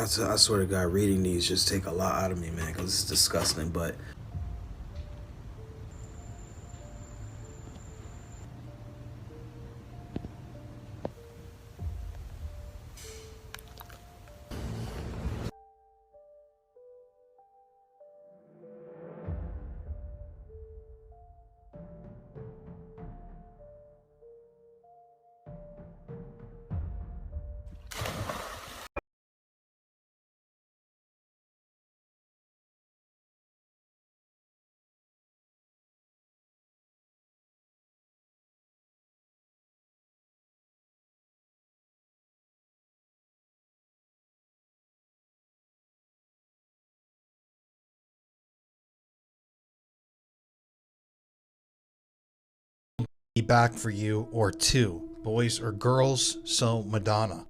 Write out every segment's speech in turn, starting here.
I swear to God, reading these just take a lot out of me, man, because it's disgusting. But Be back for you or two, boys or girls, so Madonna.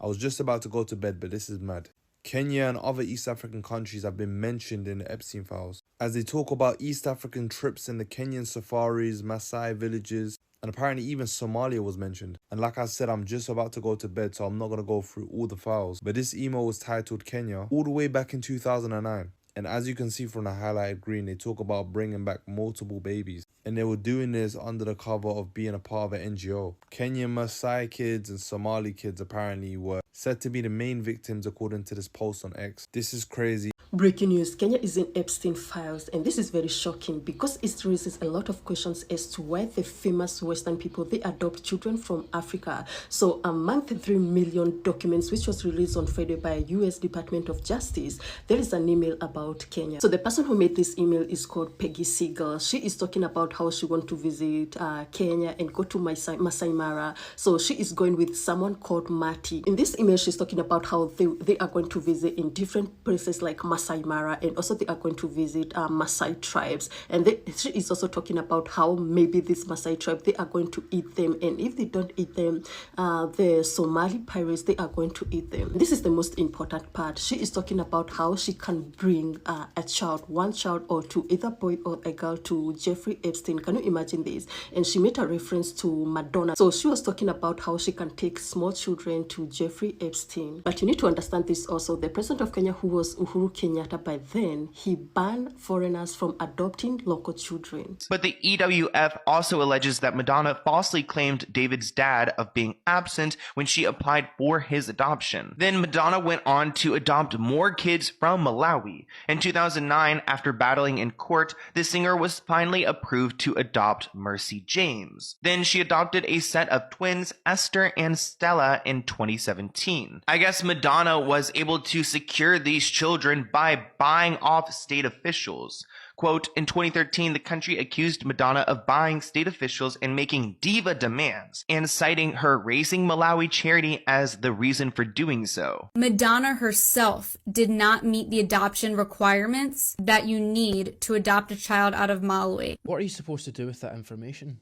I was just about to go to bed, but this is mad. Kenya and other East African countries have been mentioned in the Epstein files, as they talk about East African trips in the Kenyan safaris, Maasai villages, and apparently even Somalia was mentioned. And like I said, I'm just about to go to bed, so I'm not going to go through all the files. But this email was titled Kenya all the way back in 2009. And as you can see from the highlighted green, they talk about bringing back multiple babies. And they were doing this under the cover of being a part of an NGO. Kenyan Maasai kids and Somali kids apparently were said to be the main victims according to this post on X. This is crazy. Breaking news, Kenya is in Epstein files, and this is very shocking because it raises a lot of questions as to why the famous Western people, they adopt children from Africa. So among the 3 million documents which was released on Friday by US Department of Justice, there is an email about Kenya. So the person who made this email is called Peggy Siegel. She is talking about how she wants to visit Kenya and go to Masai Mara. So she is going with someone called Mati. In this email, she's talking about how they are going to visit in different places like Masai Mara, and also they are going to visit Maasai tribes. And she is also talking about how maybe this Maasai tribe, they are going to eat them, and if they don't eat them, the Somali pirates, they are going to eat them. This is the most important part. She is talking about how she can bring a child, one child or two, either boy or a girl, to Jeffrey Epstein. Can you imagine this? And she made a reference to Madonna. So she was talking about how she can take small children to Jeffrey Epstein. But you need to understand this also. The president of Kenya, who was Uhuru Kenyatta by then, he banned foreigners from adopting local children. But the EWF also alleges that Madonna falsely claimed David's dad of being absent when she applied for his adoption. Then Madonna went on to adopt more kids from Malawi. In 2009, after battling in court, the singer was finally approved to adopt Mercy James. Then she adopted a set of twins, Esther and Stella, in 2017. I guess Madonna was able to secure these children by buying off state officials. Quote, in 2013, the country accused Madonna of buying state officials and making diva demands, and citing her Raising Malawi charity as the reason for doing so. Madonna herself did not meet the adoption requirements that you need to adopt a child out of Malawi. What are you supposed to do with that information?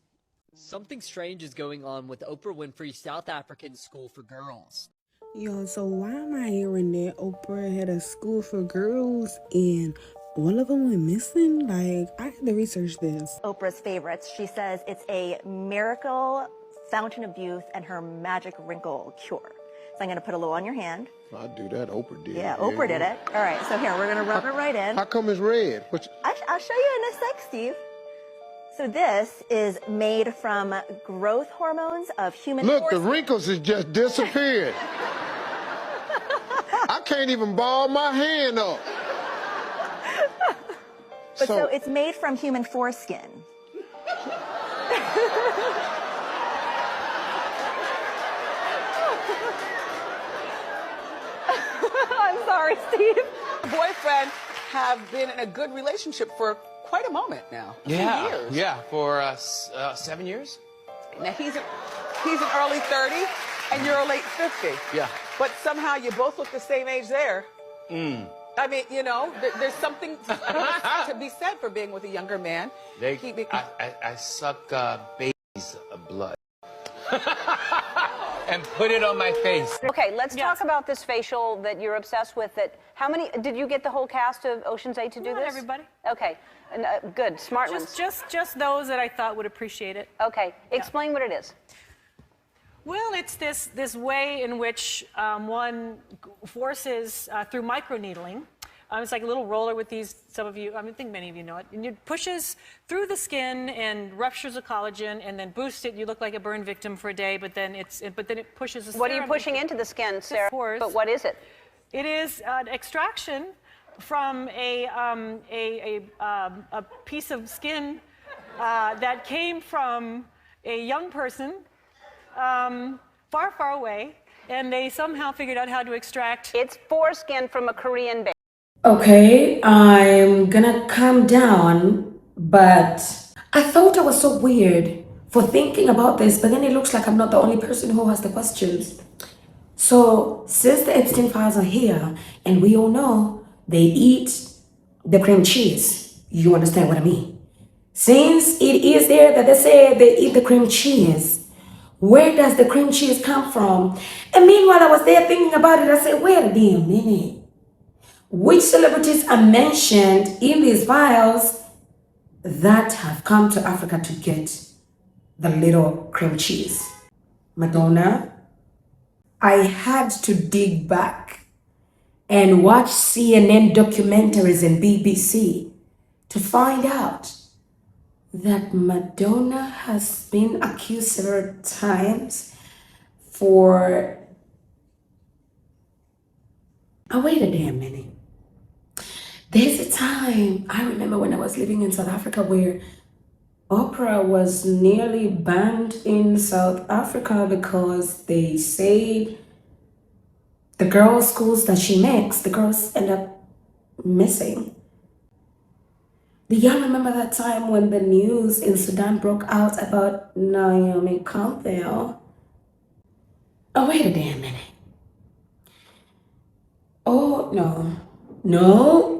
Something strange is going on with Oprah Winfrey's South African School for Girls. Yo, so why am I hearing that Oprah had a school for girls and all of them went missing? Like, I had to research this. Oprah's favorites. She says it's a miracle fountain of youth and her magic wrinkle cure. So I'm going to put a little on your hand. I'd do that. Oprah did. Yeah, Oprah did it. All right, so here, we're going to rub it right in. How come it's red? I'll show you in a sec, Steve. So this is made from growth hormones of human Look, the wrinkles has just disappeared. I can't even ball my hand up. But so it's made from human foreskin. I'm sorry, Steve. Boyfriend have been in a good relationship for quite a moment now. Yeah, 2 years. yeah, for 7 years. Now he's an early 30 and you're a late 50. Yeah. But somehow you both look the same age there. Mm. I mean, you know, there's something to be said for being with a younger man. I suck baby's blood and put it on my face. Okay, let's talk about this facial that you're obsessed with. How many did you get the whole cast of Ocean's 8 to do Not this? everybody. Okay, and, good, smart ones. Just those that I thought would appreciate it. Okay, explain what it is. Well, it's this way in which one forces through microneedling. It's like a little roller with these. Some of you, I think many of you know it. And it pushes through the skin and ruptures the collagen, and then boosts it. You look like a burn victim for a day, but then it pushes. The What are you pushing into the skin, Sarah? Pores. But what is it? It is an extraction from a piece of skin that came from a young person far, far away, and they somehow figured out how to extract. It's foreskin from a Korean baby. Okay, I'm gonna calm down, but I thought I was so weird for thinking about this, but then it looks like I'm not the only person who has the questions. So, since the Epstein files are here, and we all know they eat the cream cheese, you understand what I mean? Since it is there that they say they eat the cream cheese, where does the cream cheese come from? And meanwhile, I was there thinking about it, I said, wait a damn minute. Which celebrities are mentioned in these files that have come to Africa to get the little cream cheese? Madonna. I had to dig back and watch CNN documentaries and BBC to find out that Madonna has been accused several times for... Oh, wait a damn minute. There's a time, I remember when I was living in South Africa, where Oprah was nearly banned in South Africa because they say the girls' schools that she makes, the girls end up missing. Do y'all remember that time when the news in Sudan broke out about Naomi Campbell? Oh, wait a damn minute. Oh, no. No.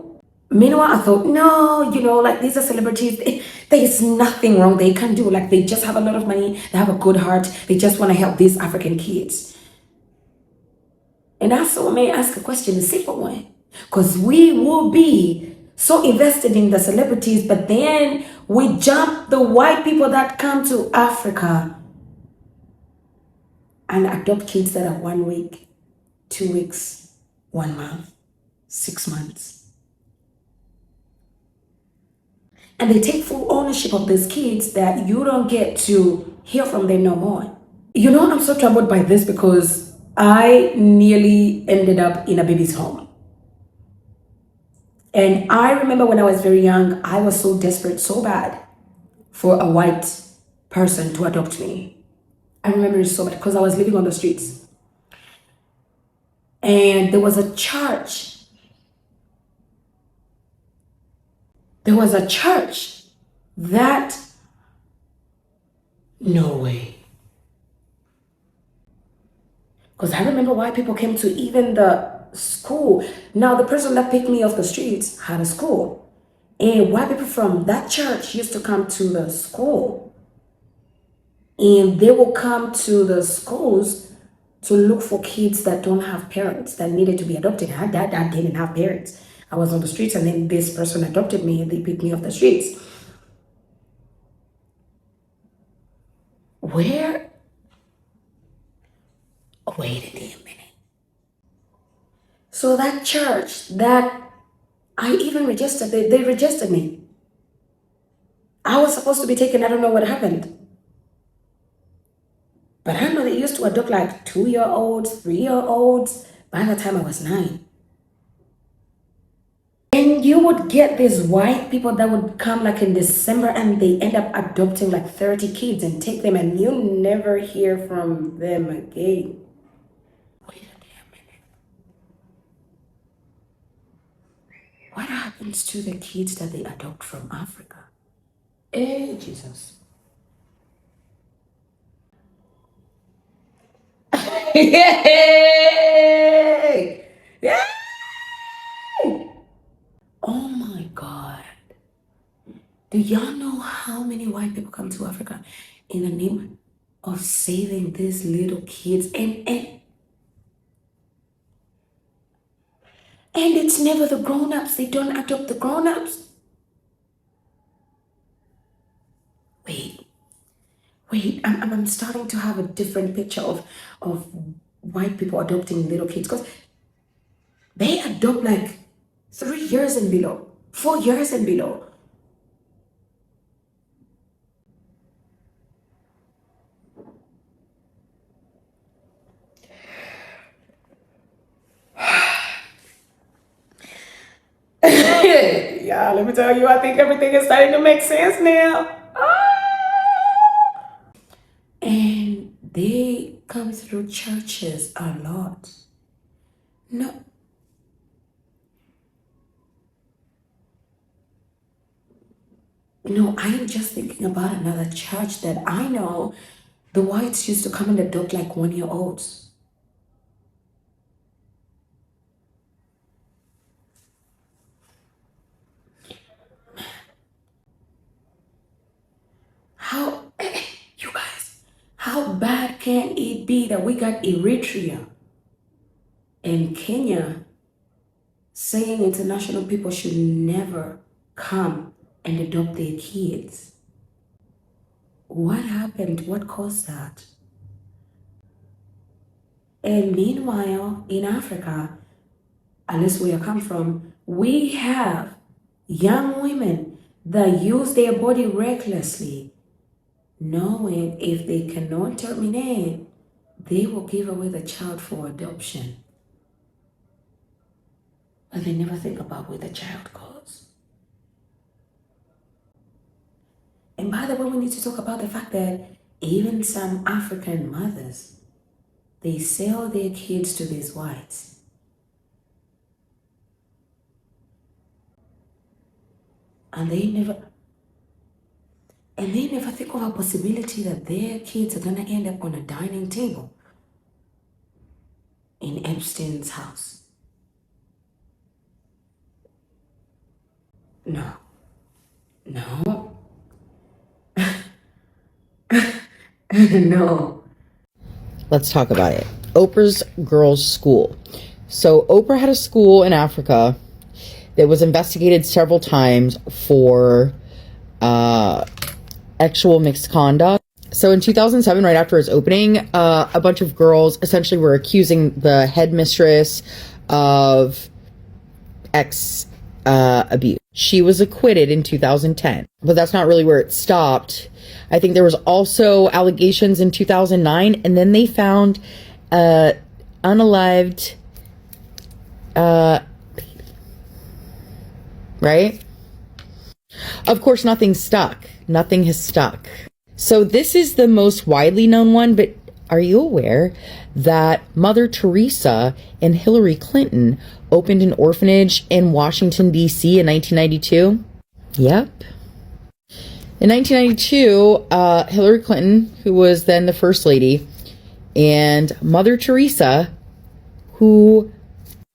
Meanwhile, I thought, no, like these are celebrities. There's nothing wrong they can do. Like, they just have a lot of money. They have a good heart. They just want to help these African kids. And I saw me ask a question, a simple one. Because we will be so invested in the celebrities, but then we jump the white people that come to Africa and adopt kids that are 1 week, 2 weeks, 1 month, 6 months. And they take full ownership of these kids that you don't get to hear from them no more. I'm so troubled by this because I nearly ended up in a baby's home. And I remember when I was very young, I was so desperate, so bad for a white person to adopt me. I remember it so bad because I was living on the streets. And there was a church. There was a church that, no way. Because I remember why people came to even the school. Now, the person that picked me off the streets had a school. And white people from that church used to come to the school. And they will come to the schools to look for kids that don't have parents, that needed to be adopted. I had dad that didn't have parents. I was on the streets, and then this person adopted me and they picked me off the streets. Where? Wait a damn minute. So that church that I even registered, they registered me. I was supposed to be taken. I don't know what happened. But I know they used to adopt like 2-year-olds, 3-year-olds by the time I was 9. And you would get these white people that would come like in December and they end up adopting like 30 kids and take them, and you never hear from them again. Wait a damn minute. What happens to the kids that they adopt from Africa? Eh, Jesus. Yay! Yay! Oh my God. Do y'all know how many white people come to Africa in the name of saving these little kids? And it's never the grown-ups. They don't adopt the grown-ups. Wait, I'm starting to have a different picture of white people adopting little kids, because they adopt like 3 years and below, 4 years and below. Yeah, let me tell you, I think everything is starting to make sense now. And they come through churches a lot. No. No, I am just thinking about another church that I know. The whites used to come and adopt like 1-year-olds. You guys, how bad can it be that we got Eritrea and Kenya saying international people should never come and adopt their kids? What happened? What caused that? And meanwhile, in Africa, at least where I come from, we have young women that use their body recklessly, knowing if they cannot terminate, they will give away the child for adoption. But they never think about where the child goes. And by the way, we need to talk about the fact that even some African mothers, they sell their kids to these whites. And they never think of a possibility that their kids are gonna end up on a dining table in Epstein's house. No. No. Let's talk about it. Oprah's girls' school. So Oprah had a school in Africa that was investigated several times for actual misconduct. So in 2007, right after its opening, a bunch of girls essentially were accusing the headmistress of abuse. She was acquitted in 2010, but that's not really where it stopped. I think there was also allegations in 2009, and then they found unalived, right? Of course, nothing stuck. Nothing has stuck. So this is the most widely known one, but are you aware that Mother Teresa and Hillary Clinton opened an orphanage in Washington, D.C. in 1992? Yep. In 1992, Hillary Clinton, who was then the first lady, and Mother Teresa, who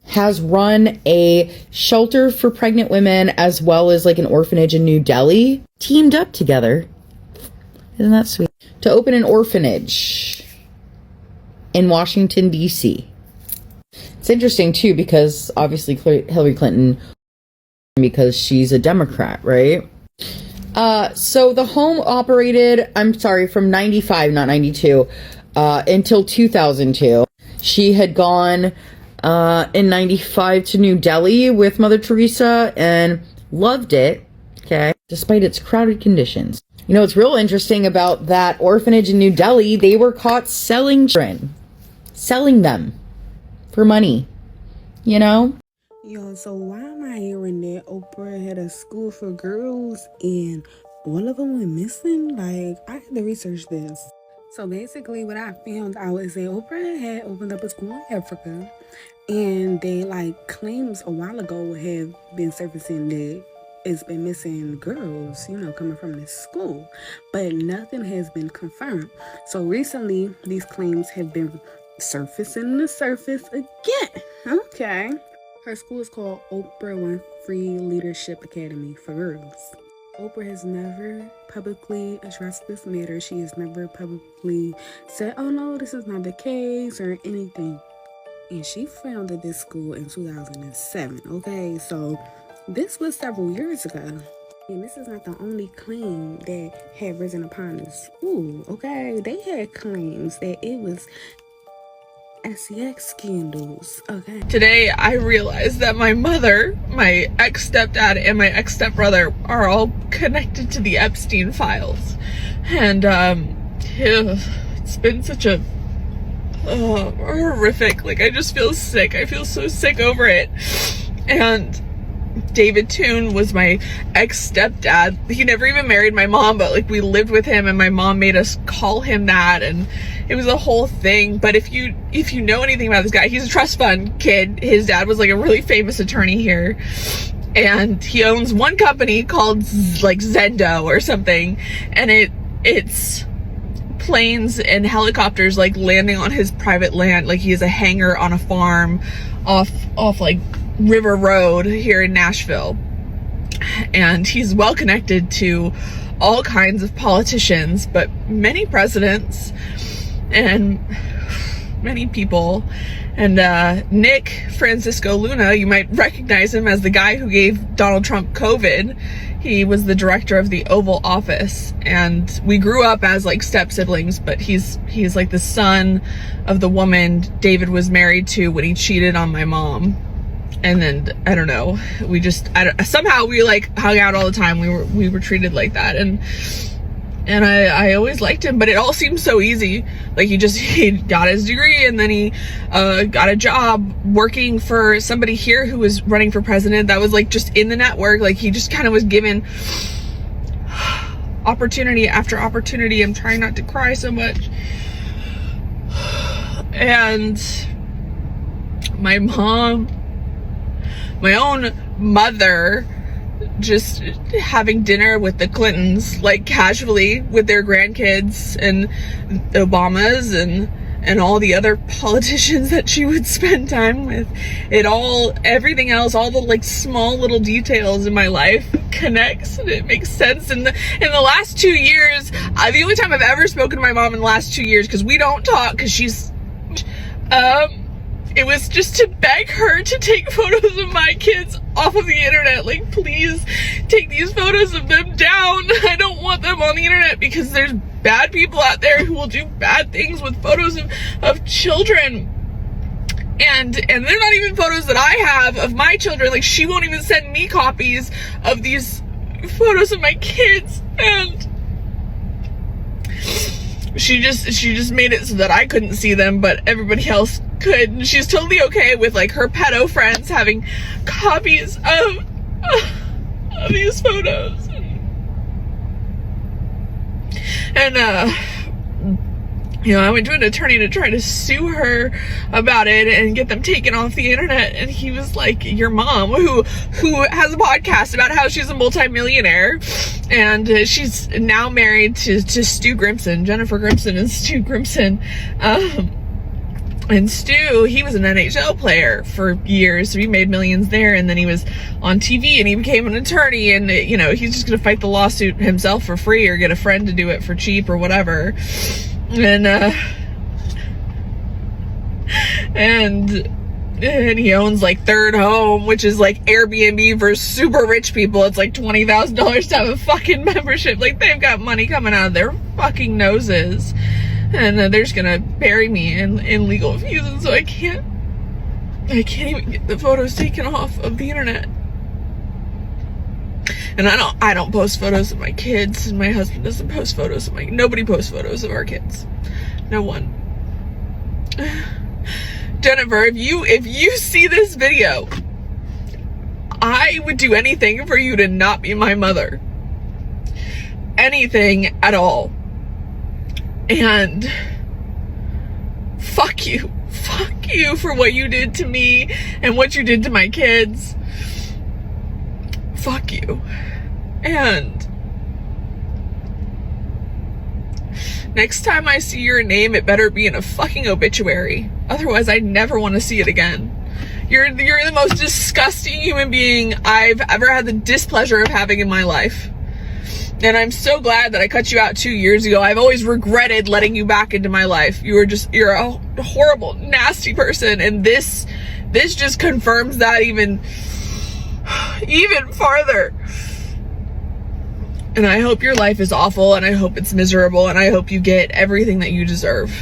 has run a shelter for pregnant women as well as like an orphanage in New Delhi, teamed up together. Isn't that sweet? To open an orphanage in Washington, D.C. It's interesting too, because obviously Hillary Clinton, because she's a Democrat, right? So the home operated, from 95, not 92, until 2002. She had gone in 95 to New Delhi with Mother Teresa and loved it, okay, despite its crowded conditions. You know, what's real interesting about that orphanage in New Delhi, they were caught selling children. Selling them for money, you know? Yo, so why am I hearing that Oprah had a school for girls and all of them went missing? Like, I had to research this. So basically what I found out is that Oprah had opened up a school in Africa, and they, like, claims a while ago have been surfacing that it's been missing girls, you know, coming from this school, but nothing has been confirmed. So recently these claims have been surfacing the surface again. Okay. Her school is called Oprah Winfrey Leadership Academy for Girls. Oprah has never publicly addressed this matter. She has never publicly said, oh no, this is not the case or anything. And she founded this school in 2007, okay? So this was several years ago. And this is not the only claim that had risen upon the school, okay? They had claims that it was SEX scandals, okay? Today, I realized that my mother, my ex-stepdad, and my ex-stepbrother are all connected to the Epstein files. And, it's been such a horrific, like, I just feel sick. I feel so sick over it. And David Toon was my ex-stepdad. He never even married my mom, but like we lived with him and my mom made us call him that, and it was a whole thing. But if you know anything about this guy, he's a trust fund kid. His dad was like a really famous attorney here, and he owns one company called like Zendo or something, and it's planes and helicopters like landing on his private land. Like he has a hangar on a farm off like River Road here in Nashville, and he's well connected to all kinds of politicians, but many presidents and many people. And Nick Francisco Luna, you might recognize him as the guy who gave Donald Trump COVID. He was the director of the Oval Office, and we grew up as like step siblings, but he's like the son of the woman David was married to when he cheated on my mom. And then I don't know, somehow we like hung out all the time. We were treated like that, and I always liked him, but it all seemed so easy. Like he got his degree, and then he got a job working for somebody here who was running for president that was like just in the network. Like he just kind of was given opportunity after opportunity. I'm trying not to cry so much. And my mom, my own mother, just having dinner with the Clintons, like casually with their grandkids, and the Obamas and all the other politicians that she would spend time with. Everything else, all the like small little details in my life connects, and it makes sense. In the last 2 years, the only time I've ever spoken to my mom in the last 2 years, because we don't talk, because she's it was just to beg her to take photos of my kids off of the internet. Like, please take these photos of them down. I don't want them on the internet, because there's bad people out there who will do bad things with photos of children. And they're not even photos that I have of my children. Like, she won't even send me copies of these photos of my kids. And she just made it so that I couldn't see them, but everybody else could. And she's totally okay with like her pedo friends having copies of these photos. And I went to an attorney to try to sue her about it and get them taken off the internet, and he was like, your mom, who has a podcast about how she's a multimillionaire, and she's now married to Stu Grimson, Jennifer Grimson and Stu Grimson. And Stu, he was an NHL player for years, so he made millions there, and then he was on TV and he became an attorney, and he's just gonna fight the lawsuit himself for free or get a friend to do it for cheap or whatever. And he owns like Third Home, which is like Airbnb for super rich people. It's like $20,000 to have a fucking membership. Like, they've got money coming out of their fucking noses, and they're just gonna bury me in legal fees, and so I can't I can't even get the photos taken off of the internet. And I don't post photos of my kids, and my husband doesn't post photos of nobody posts photos of our kids. No one. Jennifer, if you see this video, I would do anything for you to not be my mother. Anything at all. And fuck you. Fuck you for what you did to me and what you did to my kids. Fuck you. And next time I see your name, it better be in a fucking obituary. Otherwise, I never want to see it again. You're the most disgusting human being I've ever had the displeasure of having in my life. And I'm so glad that I cut you out 2 years ago. I've always regretted letting you back into my life. You're a horrible, nasty person. And this just confirms that even farther. And I hope your life is awful, and I hope it's miserable, and I hope you get everything that you deserve.